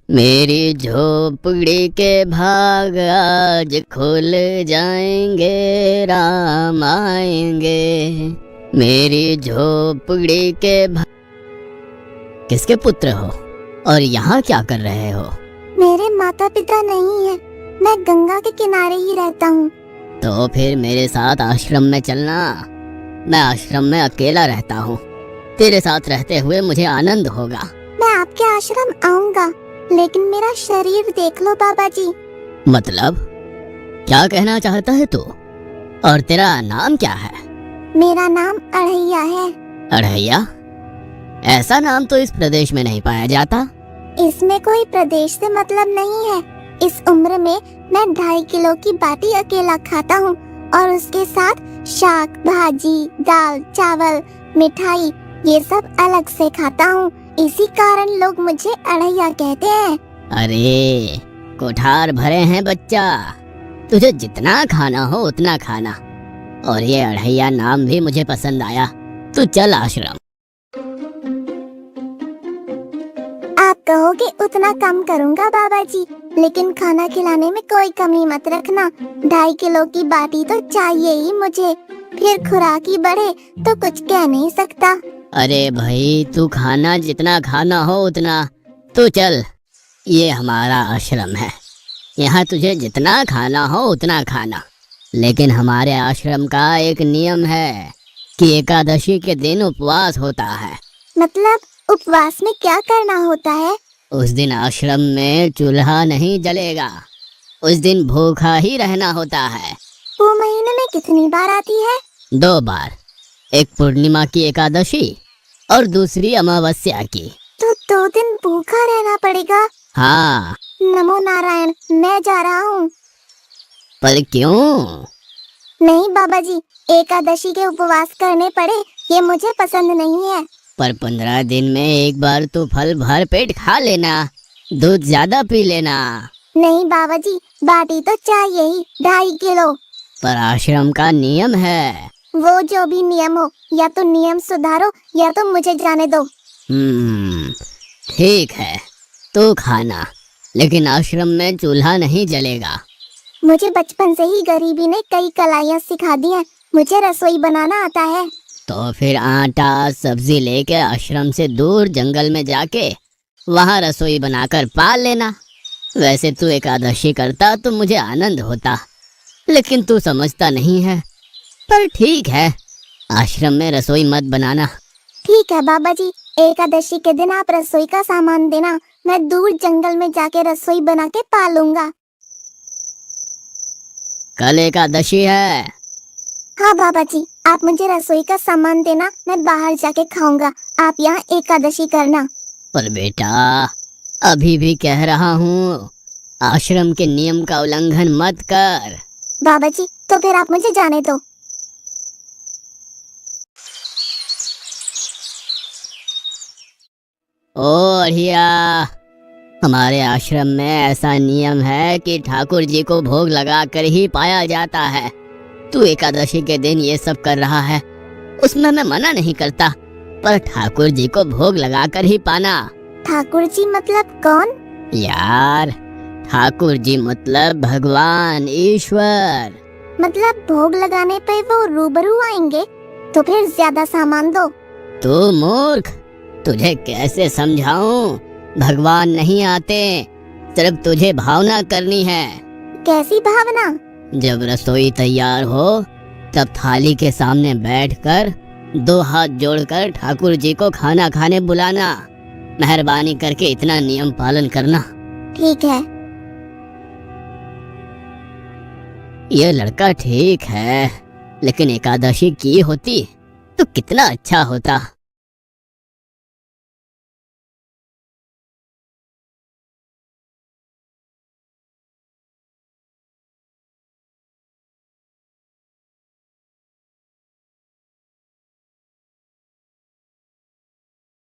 मेरी झोपड़ी के भाग आज खुल जाएंगे, राम आएंगे। मेरी झोपड़ी के भाग। किसके पुत्र हो और यहाँ क्या कर रहे हो? मेरे माता पिता नहीं है, मैं गंगा के किनारे ही रहता हूँ। तो फिर मेरे साथ आश्रम में चलना। मैं आश्रम में अकेला रहता हूँ। तेरे साथ रहते हुए मुझे आनंद होगा। मैं आपके आश्रम आऊंगा, लेकिन मेरा शरीर देख लो बाबा जी। मतलब क्या कहना चाहता है तू? और तेरा नाम क्या है? मेरा नाम अढ़ैया है। अढ़ैया? ऐसा नाम तो इस प्रदेश में नहीं पाया जाता। इसमें कोई प्रदेश से मतलब नहीं है। इस उम्र में मैं 2.5 किलो की बाटी अकेला खाता हूँ और उसके साथ शाक, भाजी, दाल, चावल, मिठाई ये सब अलग से खाता हूँ। इसी कारण लोग मुझे अढ़ैया कहते हैं। अरे कोठार भरे हैं बच्चा, तुझे जितना खाना हो उतना खाना। और ये अढ़ैया नाम भी मुझे पसंद आया। तू चल आश्रम। आप कहोगे उतना कम करूँगा बाबा जी, लेकिन खाना खिलाने में कोई कमी मत रखना। 2.5 किलो की बाटी तो चाहिए ही मुझे, फिर खुराकी बढ़े तो कुछ कह नहीं सकता। अरे भाई तू खाना जितना खाना हो उतना। तू चल, ये हमारा आश्रम है, यहाँ तुझे जितना खाना हो उतना खाना। लेकिन हमारे आश्रम का एक नियम है कि एकादशी के दिन उपवास होता है। मतलब उपवास में क्या करना होता है? उस दिन आश्रम में चूल्हा नहीं जलेगा। उस दिन भूखा ही रहना होता है। वो महीने में कितनी बार आती है? 2 बार, एक पूर्णिमा की एकादशी और दूसरी अमावस्या की। तो 2 दिन भूखा रहना पड़ेगा। हाँ। नमो नारायण, मैं जा रहा हूँ। पर क्यों? नहीं बाबा जी, एकादशी के उपवास करने पड़े ये मुझे पसंद नहीं है। पर 15 दिन में एक बार तो फल भर पेट खा लेना, दूध ज्यादा पी लेना। नहीं बाबा जी, बाटी तो चाहिए ही 2.5 किलो। पर आश्रम का नियम है। वो जो भी नियम हो, या तो नियम सुधारो या तो मुझे जाने दो। ठीक है, तू खाना, लेकिन आश्रम में चूल्हा नहीं जलेगा। मुझे बचपन से ही गरीबी ने कई कलाइयाँ सिखा दी हैं। मुझे रसोई बनाना आता है। तो फिर आटा सब्जी लेके आश्रम से दूर जंगल में जाके वहाँ रसोई बनाकर पाल लेना। वैसे तू एकादशी करता तो मुझे आनंद होता, लेकिन तू समझता नहीं है। पर ठीक है, आश्रम में रसोई मत बनाना। ठीक है बाबा जी, एकादशी के दिन आप रसोई का सामान देना, मैं दूर जंगल में जाके रसोई बना के पालूंगा। कल एकादशी है। हाँ बाबा जी, आप मुझे रसोई का सामान देना, मैं बाहर जाके खाऊंगा। आप यहाँ एकादशी करना। पर बेटा, अभी भी कह रहा हूँ, आश्रम के नियम का उल्लंघन मत कर। बाबा जी, तो फिर आप मुझे जाने दो। ओ अढ़िया, हमारे आश्रम में ऐसा नियम है कि ठाकुर जी को भोग लगा कर ही पाया जाता है। तू एकादशी के दिन ये सब कर रहा है, उसमें मैं मना नहीं करता, पर ठाकुर जी को भोग लगा कर ही पाना। ठाकुर जी मतलब कौन? यार, ठाकुर जी मतलब भगवान ईश्वर। मतलब भोग लगाने पे वो रूबरू आएंगे? तो फिर ज्यादा सामान दो। तू मूर्ख, तुझे कैसे समझाऊं? भगवान नहीं आते, सिर्फ तुझे भावना करनी है। कैसी भावना? जब रसोई तैयार हो तब थाली के सामने बैठकर 2 हाथ जोड़कर ठाकुर जी को खाना खाने बुलाना। मेहरबानी करके इतना नियम पालन करना। ठीक है। ये लड़का ठीक है, लेकिन एकादशी की होती तो कितना अच्छा होता।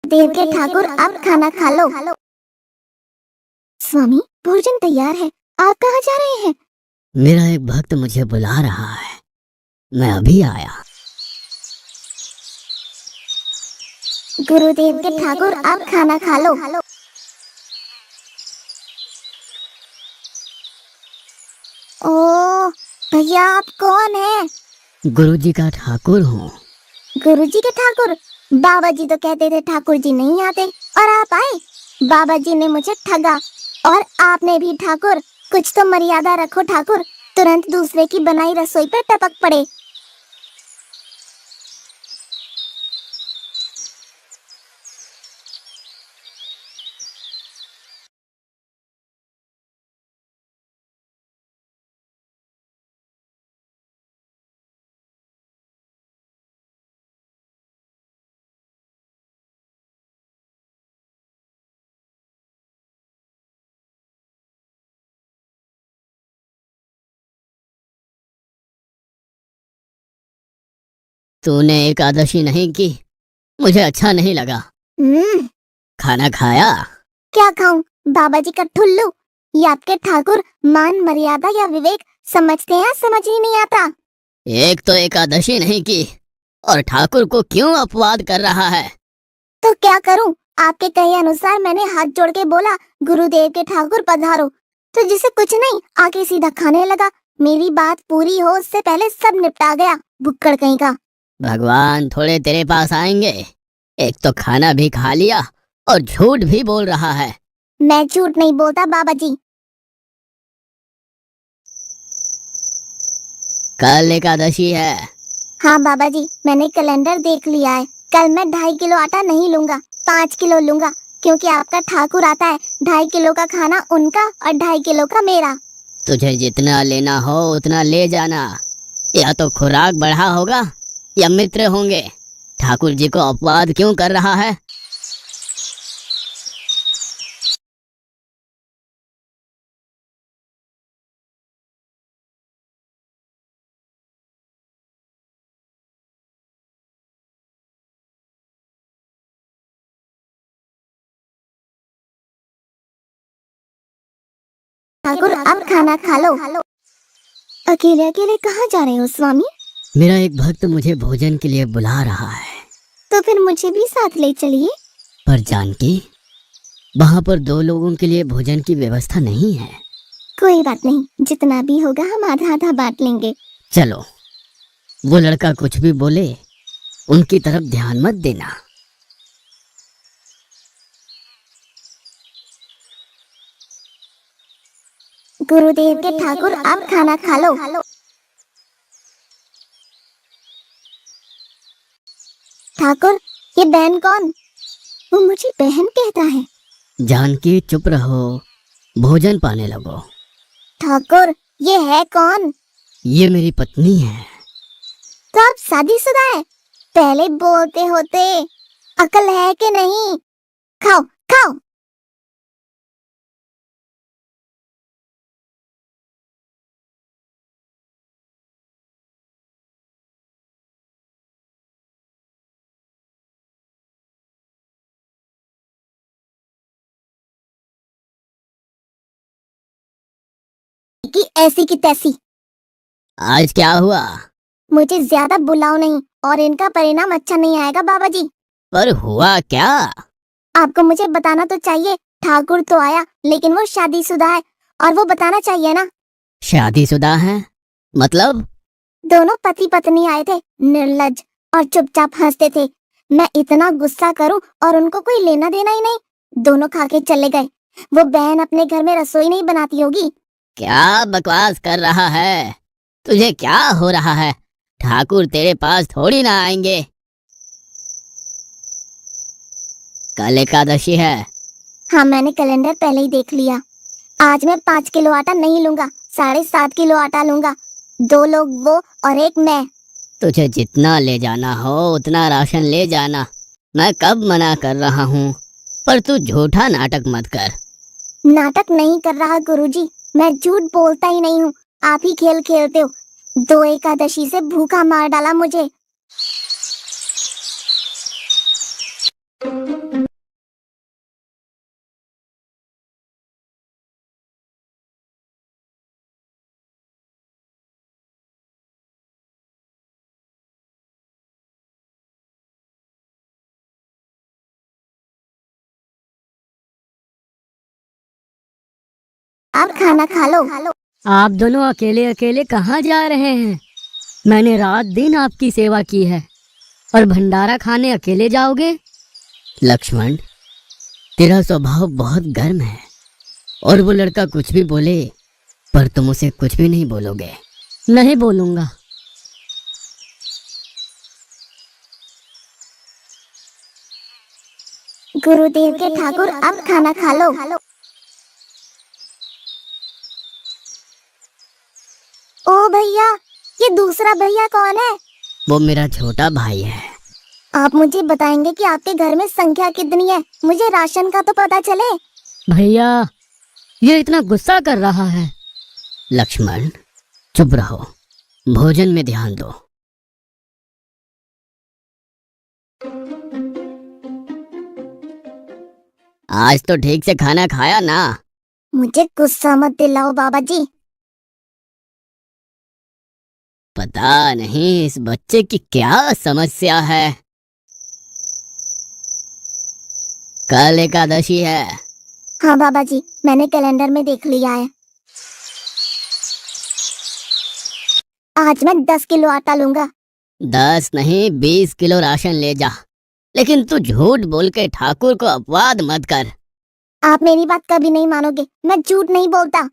देव के ठाकुर, आप खाना खा लो। स्वामी, भोजन तैयार है, आप कहाँ जा रहे हैं? मेरा एक भक्त मुझे बुला रहा है, मैं अभी आया। गुरुदेव के ठाकुर, आप खाना खा लो। भैया आप कौन हैं? गुरुजी का ठाकुर हूँ। गुरुजी के ठाकुर? बाबा जी तो कहते थे ठाकुर जी नहीं आते और आप आए। बाबा जी ने मुझे ठगा और आपने भी ठाकुर। कुछ तो मर्यादा रखो ठाकुर, तुरंत दूसरे की बनाई रसोई पर टपक पड़े। तूने एकादशी नहीं की, मुझे अच्छा नहीं लगा। हम्म, खाना खाया? क्या खाऊं? बाबा जी का ठुल्लू। ये आपके ठाकुर मान मर्यादा या विवेक समझते हैं, समझ ही नहीं आता। एक तो एकादशी नहीं की और ठाकुर को क्यों अपवाद कर रहा है? तो क्या करूं? आपके कहे अनुसार मैंने हाथ जोड़ के बोला गुरुदेव के ठाकुर पधारो, तो जिसे कुछ नहीं आके सीधा खाने लगा। मेरी बात पूरी हो उससे पहले सब निपटा गया, भुक्कड़ कहीं का। भगवान थोड़े तेरे पास आएंगे। एक तो खाना भी खा लिया और झूठ भी बोल रहा है। मैं झूठ नहीं बोलता बाबा जी। कल एकादशी है। हाँ बाबा जी, मैंने कैलेंडर देख लिया है। कल मैं 2.5 किलो आटा नहीं लूंगा, 5 किलो लूंगा, क्योंकि आपका ठाकुर आता है। 2.5 किलो का खाना उनका और 2.5 किलो का मेरा। तुझे जितना लेना हो उतना ले जाना। या तो खुराक बढ़ा होगा या मित्र होंगे। ठाकुर जी को अपवाद क्यों कर रहा है? ठाकुर आप खाना खा लो। अकेले अकेले कहाँ जा रहे हो स्वामी? मेरा एक भक्त मुझे भोजन के लिए बुला रहा है। तो फिर मुझे भी साथ ले चलिए। पर जानकी, वहाँ पर 2 लोगों के लिए भोजन की व्यवस्था नहीं है। कोई बात नहीं, जितना भी होगा हम आधा आधा बांट लेंगे। चलो, वो लड़का कुछ भी बोले उनकी तरफ ध्यान मत देना। गुरुदेव के ठाकुर आप खाना खा लो। ठाकुर, ये बहन कौन? वो मुझे बहन कहता है। जानकी चुप रहो, भोजन पाने लगो। ठाकुर, ये है कौन? ये मेरी पत्नी है। तो आप शादीशुदा है? पहले बोलते होते। अकल है कि नहीं? खाओ खाओ। कि ऐसी की तैसी। आज क्या हुआ? मुझे ज्यादा बुलाओ नहीं, और इनका परिणाम अच्छा नहीं आएगा बाबा जी। पर हुआ क्या? आपको मुझे बताना तो चाहिए। ठाकुर तो आया, लेकिन वो शादीशुदा है, और वो बताना चाहिए ना। शादीशुदा है? मतलब? दोनों पति पत्नी आए थे, निर्लज, और चुपचाप हंसते थे। मैं इतना गुस्सा करूं और उनको कोई लेना देना ही नहीं। दोनों खा के चले गए। वो बहन अपने घर में रसोई नहीं बनाती होगी। क्या बकवास कर रहा है? तुझे क्या हो रहा है? ठाकुर तेरे पास थोड़ी ना आएंगे। कल एकादशी है। हाँ, मैंने कैलेंडर पहले ही देख लिया। आज मैं 5 किलो आटा नहीं लूंगा, 7.5 किलो आटा लूंगा। 2 लोग वो और एक मैं। तुझे जितना ले जाना हो उतना राशन ले जाना। मैं कब मना कर रहा हूँ, पर तू झूठा नाटक मत कर। नाटक नहीं कर रहा गुरुजी, मैं झूठ बोलता ही नहीं हूँ। आप ही खेल खेलते हो। 2 एकादशी से भूखा मार डाला मुझे। आप खाना खा लो। आप दोनों अकेले अकेले कहाँ जा रहे हैं? मैंने रात दिन आपकी सेवा की है और भंडारा खाने अकेले जाओगे? लक्ष्मण, तेरा स्वभाव बहुत गर्म है और वो लड़का कुछ भी बोले पर तुम उसे कुछ भी नहीं बोलोगे। नहीं बोलूंगा। गुरुदेव के ठाकुर, अब खाना खा लो। ओ भैया, ये दूसरा भैया कौन है? वो मेरा छोटा भाई है। आप मुझे बताएंगे कि आपके घर में संख्या कितनी है? मुझे राशन का तो पता चले। भैया, ये इतना गुस्सा कर रहा है। लक्ष्मण, चुप रहो, भोजन में ध्यान दो। आज तो ठीक से खाना खाया ना? मुझे गुस्सा मत दिलाओ बाबा जी। पता नहीं इस बच्चे की क्या समस्या है। कल एकादशी है। हाँ बाबा जी, मैंने कैलेंडर में देख लिया है। आज मैं 10 किलो आटा लूंगा। 10 नहीं 20 किलो राशन ले जा, लेकिन तू झूठ बोल के ठाकुर को अपवाद मत कर। आप मेरी बात कभी नहीं मानोगे, मैं झूठ नहीं बोलता।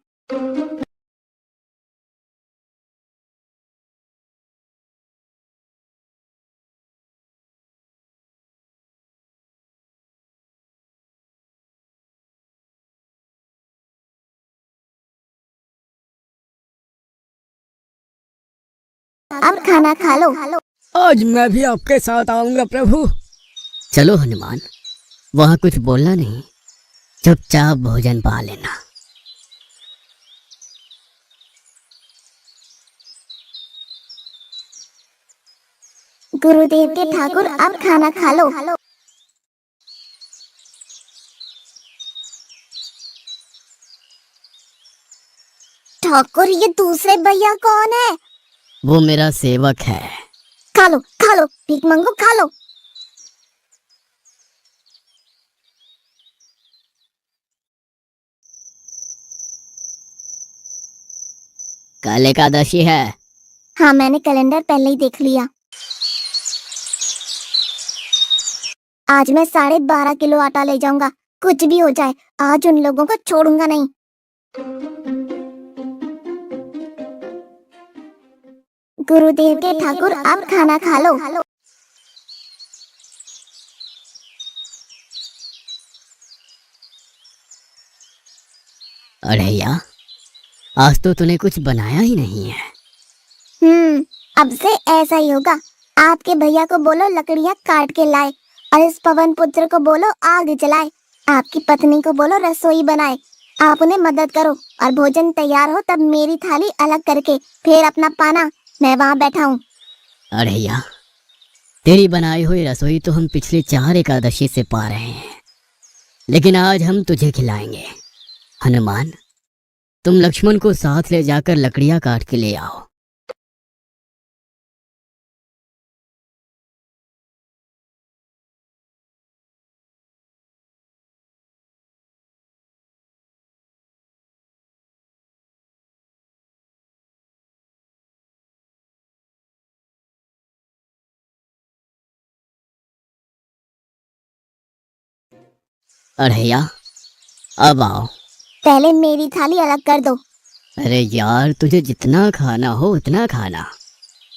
अब खाना खा लो। आज मैं भी आपके साथ आऊंगा प्रभु। चलो हनुमान, वहाँ कुछ बोलना नहीं, चुपचाप भोजन पा लेना। गुरुदेव के ठाकुर, अब खाना खा लो। ठाकुर, ये दूसरे भैया कौन है? वो मेरा सेवक है। खा लो खा लो, भीख मंगो, खा लो। कल एकादशी है। हाँ, मैंने कैलेंडर पहले ही देख लिया। आज मैं 12.5 किलो आटा ले जाऊंगा, कुछ भी हो जाए आज उन लोगों को छोड़ूंगा नहीं। गुरुदेव के ठाकुर, अब खाना खा लो। अरे यार, आज तो तूने कुछ बनाया ही नहीं है। अब से ऐसा ही होगा। आपके भैया को बोलो लकड़ियां काट के लाए और इस पवन पुत्र को बोलो आग जलाए। आपकी पत्नी को बोलो रसोई बनाए। आप उन्हें मदद करो और भोजन तैयार हो तब मेरी थाली अलग करके फिर अपना पाना, मैं वहाँ बैठा हूँ। अरे यार, तेरी बनाई हुई रसोई तो हम पिछले 4 एकादशी से पा रहे हैं, लेकिन आज हम तुझे खिलाएंगे। हनुमान, तुम लक्ष्मण को साथ ले जाकर लकड़ियां काट के ले आओ। अरे यार, अब आओ। पहले मेरी थाली अलग कर दो। अरे यार, तुझे जितना खाना हो उतना खाना,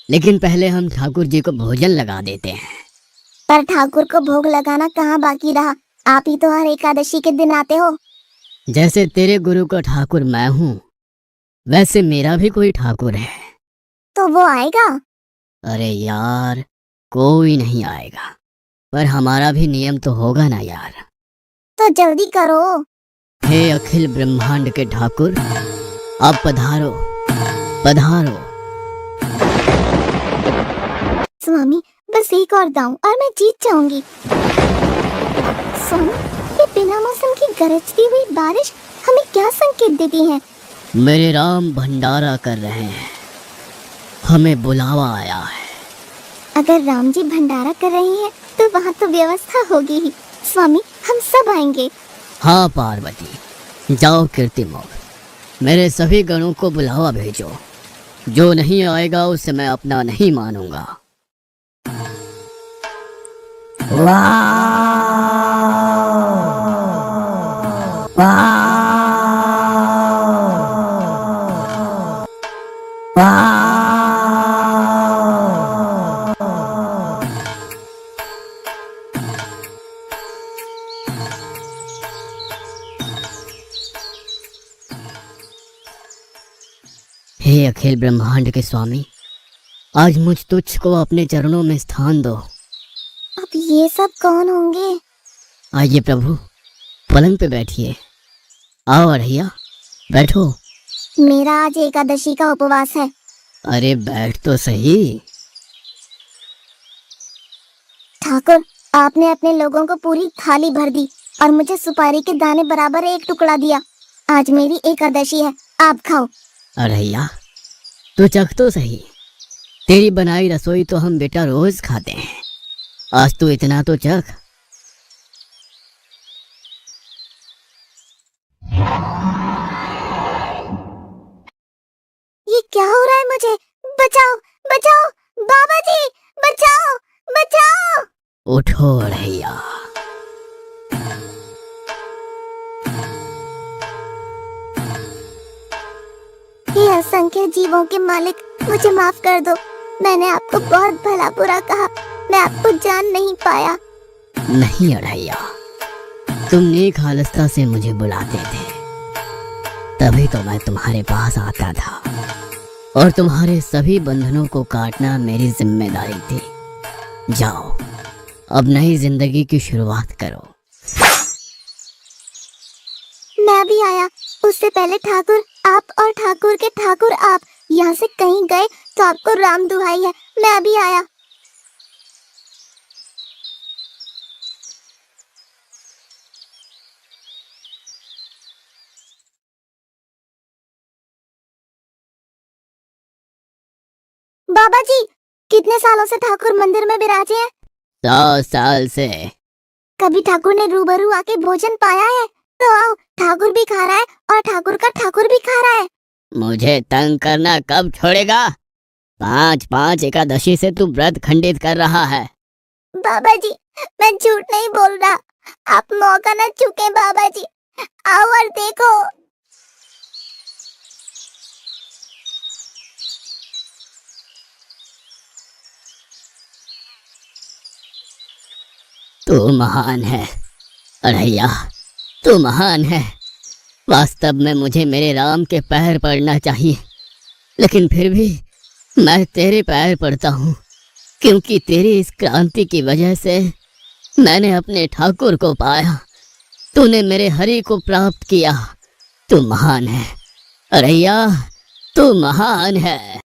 लेकिन पहले हम ठाकुर जी को भोजन लगा देते हैं। पर ठाकुर को भोग लगाना कहाँ बाकी रहा? आप ही तो हर एकादशी के दिन आते हो। जैसे तेरे गुरु का ठाकुर मैं हूँ, वैसे मेरा भी कोई ठाकुर है। तो वो आएगा? अरे यार, कोई नहीं आएगा, पर हमारा भी नियम तो होगा ना यार। तो जल्दी करो। हे अखिल ब्रह्मांड के ठाकुर, आप पधारो पधारो। स्वामी, बस एक और दांव और मैं जीत जाऊंगी। स्वामी, ये बिना मौसम की गरजती हुई बारिश हमें क्या संकेत देती है? मेरे राम भंडारा कर रहे हैं, हमें बुलावा आया है। अगर राम जी भंडारा कर रहे हैं तो वहाँ तो व्यवस्था होगी ही। स्वामी, हम सब आएंगे। हाँ पार्वती, जाओ कीर्तिमोह, मेरे सभी गणों को बुलावा भेजो। जो नहीं आएगा उसे मैं अपना नहीं मानूंगा। हे अखिल ब्रह्मांड के स्वामी, आज मुझ तुच्छ को अपने चरणों में स्थान दो। अब ये सब कौन होंगे? आइए प्रभु, पलंग पे बैठिए। आओ अढ़ैया, बैठो। मेरा आज एकादशी का उपवास है। अरे बैठ तो सही। ठाकुर, आपने अपने लोगों को पूरी थाली भर दी और मुझे सुपारी के दाने बराबर एक टुकड़ा दिया। आज मेरी एकादशी है, आप खाओ। अढ़ैया, तू चख तो सही। तेरी बनाई रसोई तो हम बेटा रोज खाते हैं, आज तू इतना तो चख। ये क्या हो रहा है मुझे? बचाओ बचाओ, बाबा जी बचाओ बचाओ। उठो अढ़ैया। हे असंख्य जीवों के मालिक, मुझे माफ कर दो। मैंने आपको बहुत भला बुरा कहा, मैं आपको जान नहीं पाया। नहीं अढ़ैया, तुम नेक हालस्ता से मुझे बुलाते थे, तभी तो मैं तुम्हारे पास आता था, और तुम्हारे सभी बंधनों को काटना मेरी जिम्मेदारी थी। जाओ, अब नई जिंदगी की शुरुआत करो। मैं भी आया, उससे पहले ठाकुर आप और ठाकुर के ठाकुर आप यहाँ से कहीं गए तो आपको राम दुहाई है, मैं भी आया। बाबा जी, कितने सालों से ठाकुर मंदिर में विराजे हैं? 100 साल से। कभी ठाकुर ने रूबरू आके भोजन पाया है? तो आओ, ठाकुर भी खा रहा है और ठाकुर का ठाकुर भी खा रहा है। मुझे तंग करना कब छोड़ेगा? 5-5 एकादशी से तू व्रत खंडित कर रहा है। बाबा जी, मैं झूठ नहीं बोल रहा, आप मौका न चूके बाबा जी, आओ और देखो। तू महान है अढ़ैया, तू महान है। वास्तव में मुझे मेरे राम के पैर पड़ना चाहिए, लेकिन फिर भी मैं तेरे पैर पड़ता हूँ, क्योंकि तेरी इस क्रांति की वजह से मैंने अपने ठाकुर को पाया। तूने मेरे हरि को प्राप्त किया। तू महान है अढ़ैया, तू महान है।